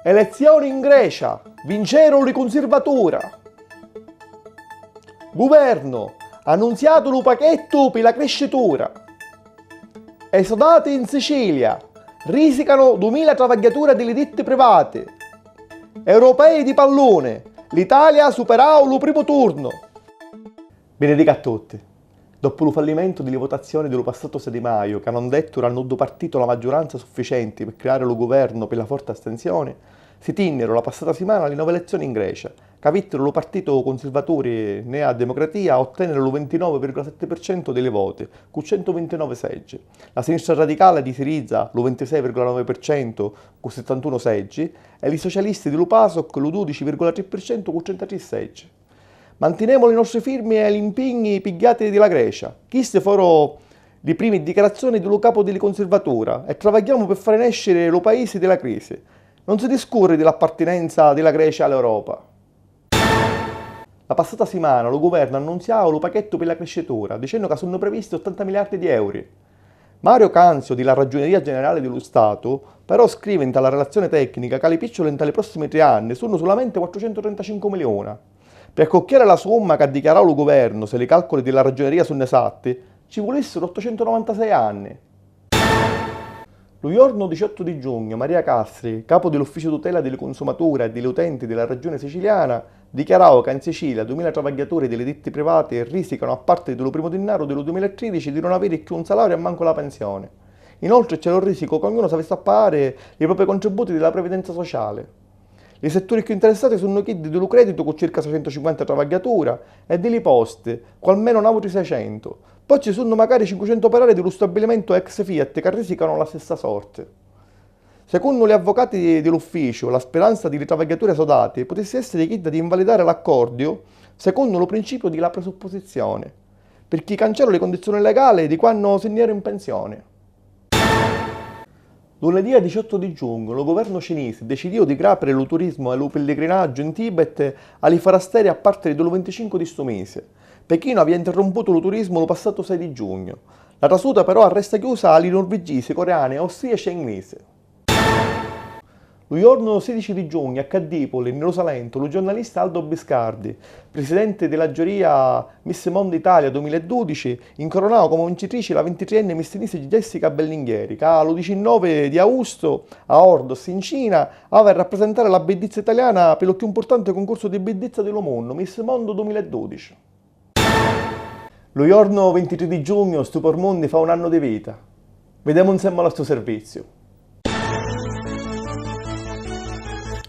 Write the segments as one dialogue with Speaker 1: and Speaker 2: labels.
Speaker 1: Elezioni in Grecia, vincerono le conservatura. Governo, annunziato lo pacchetto per la crescitura. Esodati in Sicilia, risicano 2000 travagliature delle ditte private. Europei di pallone, l'Italia superò il primo turno. Benedica a tutti. Dopo il fallimento delle votazioni dello passato 6 di maio, che hanno detto hanno partito la maggioranza sufficiente per creare lo governo per la forte astensione, si tennero la passata settimana le nuove elezioni in Grecia, che vittero lo partito conservatore Nea Democratia a ottenere il 29,7% delle vote, con 129 seggi. La sinistra radicale di Siriza lo 26,9% con 71 seggi e i socialisti di Lupasok lo 12,3% con 33 seggi. Manteniamo le nostre firme e gli impegni pigliati della Grecia. Queste furono le prime dichiarazioni dello capo delle conservatura e lavoriamo per fare nascere lo paese della crisi. Non si discorre dell'appartenenza della Grecia all'Europa. La passata settimana lo governo ha annunciato lo pacchetto per la crescitura, dicendo che sono previsti 80 miliardi di euro. Mario Canzio della Ragioneria Generale dello Stato però scrive in tale relazione tecnica che le picciole in tali prossimi 3 anni sono solamente 435 milioni. Per accocchiare la somma che ha dichiarato il governo, se i calcoli della ragioneria sono esatti, ci volessero 896 anni. Lo giorno 18 di giugno, Maria Castri, capo dell'ufficio tutela delle consumatori e degli utenti della regione siciliana, dichiarò che in Sicilia 2000 travagliatori delle ditte private risicano a parte dello primo denaro del 2013 di non avere più un salario e manco la pensione. Inoltre c'è il risico che ognuno si avesse a pagare i propri contributi della previdenza sociale. I settori più interessati sono quelli dello credito con circa 650 travagliature e delle poste, con almeno altri 600. Poi ci sono magari 500 operai dello stabilimento ex Fiat che risicano la stessa sorte. Secondo gli avvocati dell'ufficio, la speranza delle travagliature esodate potesse essere chiesta di invalidare l'accordo secondo il principio della presupposizione, per chi cancella le condizioni legali di quando si era in pensione. Lunedì 18 di giugno, il governo cinese decidiò di grapere il turismo e il pellegrinaggio in Tibet alle forestiere a parte del 25 di sto mese. Pechino aveva interromputo il turismo lo passato 6 di giugno. La trasuta però resta chiusa alle norvegesi, coreane, austriaci e inglesi. Il giorno 16 di giugno a Cadipoli, nello Salento, il giornalista Aldo Biscardi, presidente della giuria Miss Mondo Italia 2012, incoronò come vincitrice la 23enne missinese Jessica Bellinghieri, che il 19 di agosto a Ordos, in Cina, aveva a rappresentare la bellezza italiana per lo più importante concorso di bellezza del mondo, Miss Mondo 2012. Lo giorno 23 di giugno, Stupor Mondi fa un anno di vita. Vediamo insieme al suo servizio.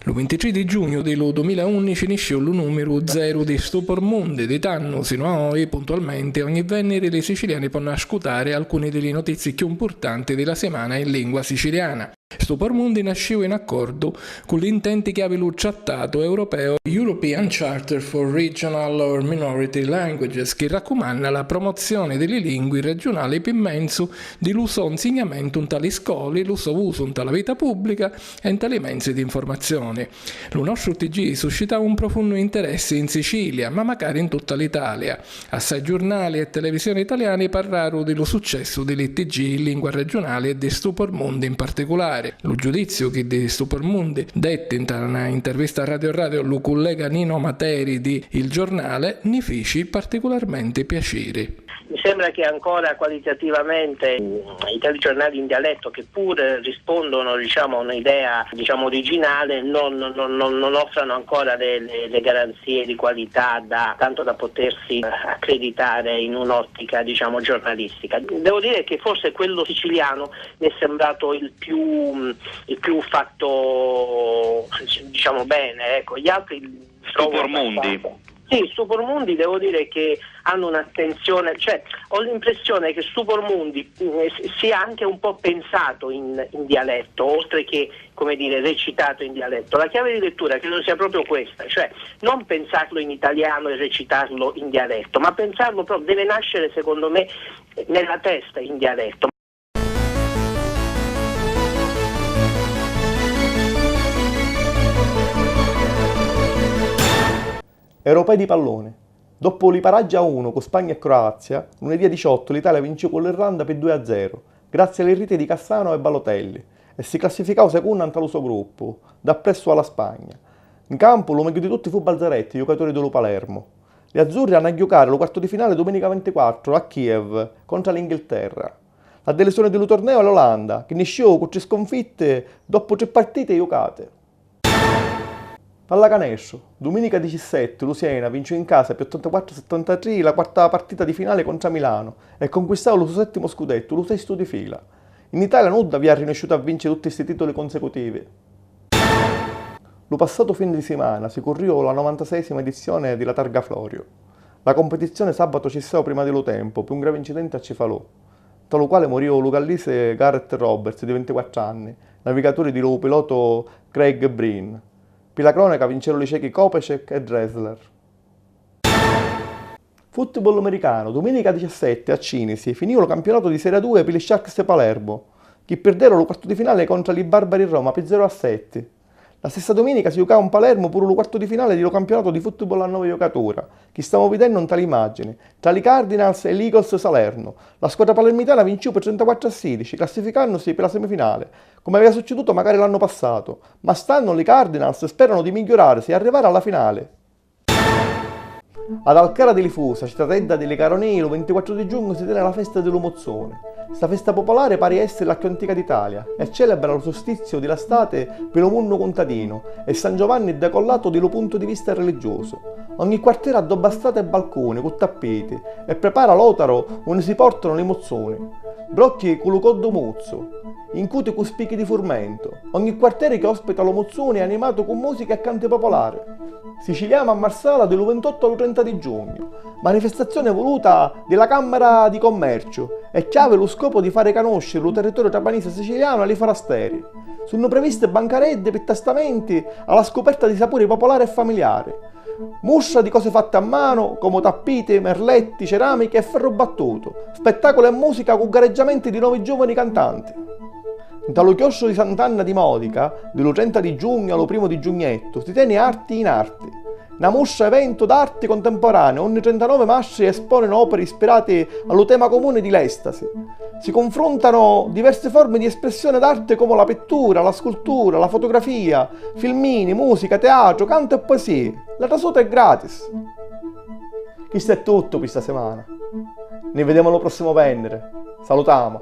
Speaker 2: Il 23 di giugno del 2011 inizia il numero 0 di Stupor Mondi, di tanno sino a oggi puntualmente ogni venerdì le siciliani possono ascoltare alcune delle notizie più importanti della settimana in lingua siciliana. Stupor Mondi nasceva in accordo con l'intenti che aveva il trattato europeo European Charter for Regional or Minority Languages, che raccomanda la promozione delle lingue regionali per mezzo dell'uso insegnamento in tali scuole, l'uso uso in tale vita pubblica e in tali mezzi di informazione. Lo nostro TG suscitava un profondo interesse in Sicilia, ma magari in tutta l'Italia. Assai giornali e televisioni italiane parlarono dello successo delle TG in lingua regionale e di Stupor Mondi in particolare. Lo giudizio che di Stupor Mondi dette in una intervista a Radio lo collega Nino Materi di Il Giornale ne feci particolarmente piacere.
Speaker 3: Mi sembra che ancora qualitativamente i telegiornali in dialetto, che pure rispondono a un'idea originale, non offrano ancora le garanzie di qualità tanto da potersi accreditare in un'ottica giornalistica. Devo dire che forse quello siciliano mi è sembrato il più fatto bene, ecco. Gli altri
Speaker 4: Stupor Mondi.
Speaker 3: Sì, Stupor Mondi devo dire che hanno un'attenzione, ho l'impressione che Stupor Mondi sia anche un po' pensato in dialetto, oltre che, recitato in dialetto. La chiave di lettura credo sia proprio questa, non pensarlo in italiano e recitarlo in dialetto, ma pensarlo proprio, deve nascere secondo me nella testa in dialetto.
Speaker 1: Europei di pallone. Dopo i paraggi a 1 con Spagna e Croazia, lunedì 18 l'Italia vince con l'Irlanda per 2-0, grazie alle rete di Cassano e Balotelli. e si classificò secondo ante lo suo gruppo, dappresso alla Spagna. In campo lo meglio di tutti fu Balzaretti, giocatore dello Palermo. Gli azzurri hanno a giocare lo quarto di finale domenica 24 a Kiev contro l'Inghilterra. La delusione del torneo è l'Olanda, che iniziò con 3 sconfitte dopo 3 partite giocate. Pallacanestro, domenica 17 Lusiena vince in casa per 84-73 la quarta partita di finale contro Milano e conquistò il suo 7° scudetto, il 6° di fila. In Italia Nudda vi ha riuscito a vincere tutti questi titoli consecutivi. Lo passato fine di settimana si corriò la 96esima edizione della Targa Florio. La competizione sabato cessò prima dello tempo per un grave incidente a Cefalù, tra lo quale morì lo gallese Gareth Roberts di 24 anni, navigatore di lo pilota Craig Breen. Per la cronaca vincero i cechi Kopecek e Dressler. Football americano, domenica 17 a Cinisi finì il campionato di Serie 2 per gli Sharks di Palermo, che perderono lo quarto di finale contro i Barbari Roma per 0-7. La stessa domenica si giocava in Palermo pure lo quarto di finale di lo campionato di football a 9 giocatori, che stiamo vedendo in tale immagine, tra i Cardinals e l'Eagles Salerno. La squadra palermitana vincì per 34-16, classificandosi per la semifinale, come aveva succeduto magari l'anno passato, ma stanno i Cardinals sperano di migliorarsi e arrivare alla finale. Ad Alcara di Lifusa, cittadella delle Caronei, il 24 di giugno si tiene la festa dello Mozzone. Questa festa popolare pare essere la più antica d'Italia e celebra lo solstizio dell'estate per lo mondo contadino e San Giovanni decollato dallo punto di vista religioso. Ogni quartiere addobba strade e balconi con tappeti e prepara l'otaro dove si portano le mozzoni. Brocchi con lo coddo mozzo, incuti con spicchi di frumento. Ogni quartiere che ospita lo mozzone è animato con musica e canti popolari. Siciliana a Marsala del 28 al 30 di giugno, manifestazione voluta dalla Camera di Commercio e che aveva lo scopo di fare conoscere il territorio trapanese siciliano ai forasteri. Sono previste bancarelle per testamenti alla scoperta di sapori popolari e familiari, mostra di cose fatte a mano come tappite, merletti, ceramiche e ferro battuto, spettacolo e musica con gareggiamenti di 9 giovani cantanti. Dallo chiosco di Sant'Anna di Modica, dello 30 di giugno allo 1 di giugnetto, si tiene Arti in Arti, una mostra evento d'arte contemporanea. Ogni 39 mastri espongono opere ispirate allo tema comune di l'estasi. Si confrontano diverse forme di espressione d'arte come la pittura, la scultura, la fotografia, filmini, musica, teatro, canto e poesie. La trasuta è gratis. Questo è tutto questa settimana. Ne vediamo allo prossimo Venere. Salutiamo!